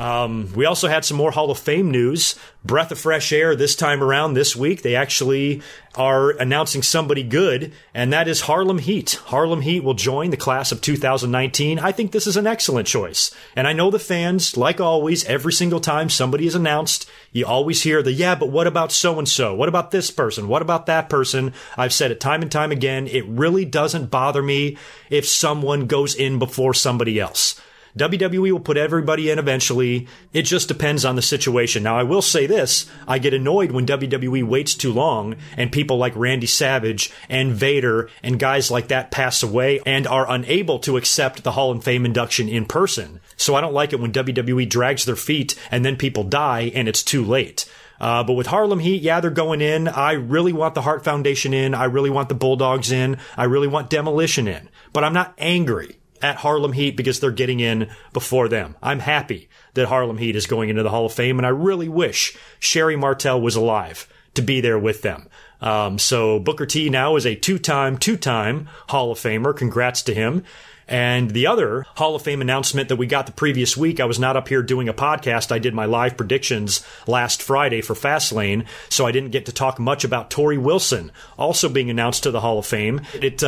We also had some more Hall of Fame news. Breath of fresh air this time around this week. They actually are announcing somebody good, and that is Harlem Heat. Harlem Heat will join the class of 2019. I think this is an excellent choice. And I know the fans, like always, every single time somebody is announced, you always hear yeah, but what about so-and-so? What about this person? What about that person? I've said it time and time again. It really doesn't bother me if someone goes in before somebody else. WWE will put everybody in eventually. It just depends on the situation. Now, I will say this. I get annoyed when WWE waits too long and people like Randy Savage and Vader and guys like that pass away and are unable to accept the Hall of Fame induction in person. So I don't like it when WWE drags their feet and then people die and it's too late. But with Harlem Heat, yeah, they're going in. I really want the Hart Foundation in. I really want the Bulldogs in. I really want Demolition in. But I'm not angry at Harlem Heat because they're getting in before them. I'm happy that Harlem Heat is going into the Hall of Fame, and I really wish Sherry Martel was alive to be there with them. So Booker T now is a two-time Hall of Famer. Congrats to him. And the other Hall of Fame announcement that we got the previous week, I was not up here doing a podcast. I did my live predictions last Friday for Fastlane, so I didn't get to talk much about Torrie Wilson also being announced to the Hall of Fame. It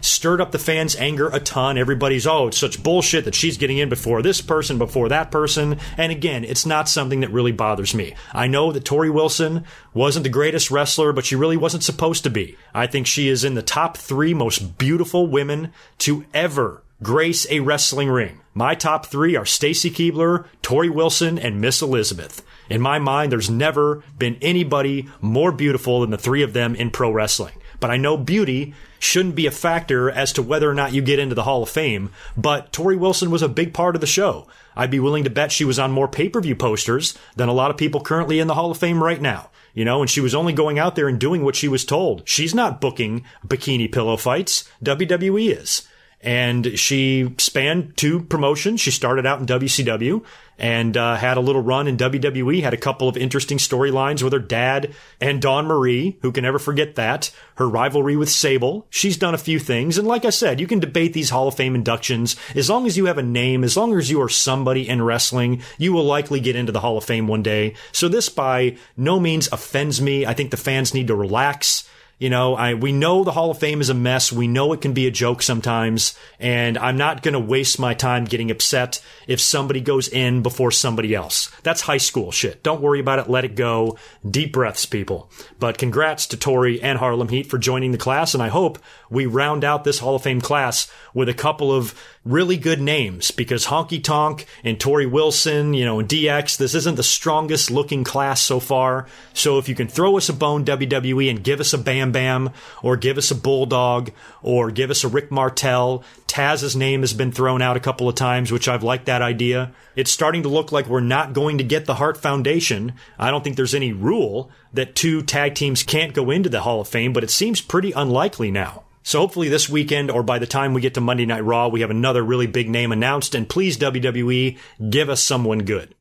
stirred up the fans' anger a ton. Everybody's, it's such bullshit that she's getting in before this person, before that person. And again, it's not something that really bothers me. I know that Torrie Wilson wasn't the greatest wrestler, but she really wasn't supposed to be. I think she is in the top 3 most beautiful women to ever grace a wrestling ring. My top 3 are Stacy Keibler, Torrie Wilson, and Miss Elizabeth. In my mind, there's never been anybody more beautiful than the 3 of them in pro wrestling. But I know beauty shouldn't be a factor as to whether or not you get into the Hall of Fame, but Torrie Wilson was a big part of the show. I'd be willing to bet she was on more pay-per-view posters than a lot of people currently in the Hall of Fame right now. And she was only going out there and doing what she was told. She's not booking bikini pillow fights. WWE is. And she spanned 2 promotions. She started out in WCW and had a little run in WWE, had a couple of interesting storylines with her dad and Dawn Marie, who can never forget that, her rivalry with Sable. She's done a few things. And like I said, you can debate these Hall of Fame inductions. As long as you have a name, as long as you are somebody in wrestling, you will likely get into the Hall of Fame one day. So this by no means offends me. I think the fans need to relax. We know the Hall of Fame is a mess. We know it can be a joke sometimes. And I'm not going to waste my time getting upset if somebody goes in before somebody else. That's high school shit. Don't worry about it. Let it go. Deep breaths, people. But congrats to Torrie and Harlem Heat for joining the class. And I hope we round out this Hall of Fame class with a couple of really good names, because Honky Tonk and Torrie Wilson, and DX, this isn't the strongest looking class so far. So if you can throw us a bone, WWE, and give us a Bam Bam, or give us a Bulldog, or give us a Rick Martel. Taz's name has been thrown out a couple of times, which I've liked that idea. It's starting to look like we're not going to get the Hart Foundation. I don't think there's any rule that 2 tag teams can't go into the Hall of Fame, but it seems pretty unlikely now. So hopefully this weekend, or by the time we get to Monday Night Raw, we have another really big name announced. And please, WWE, give us someone good.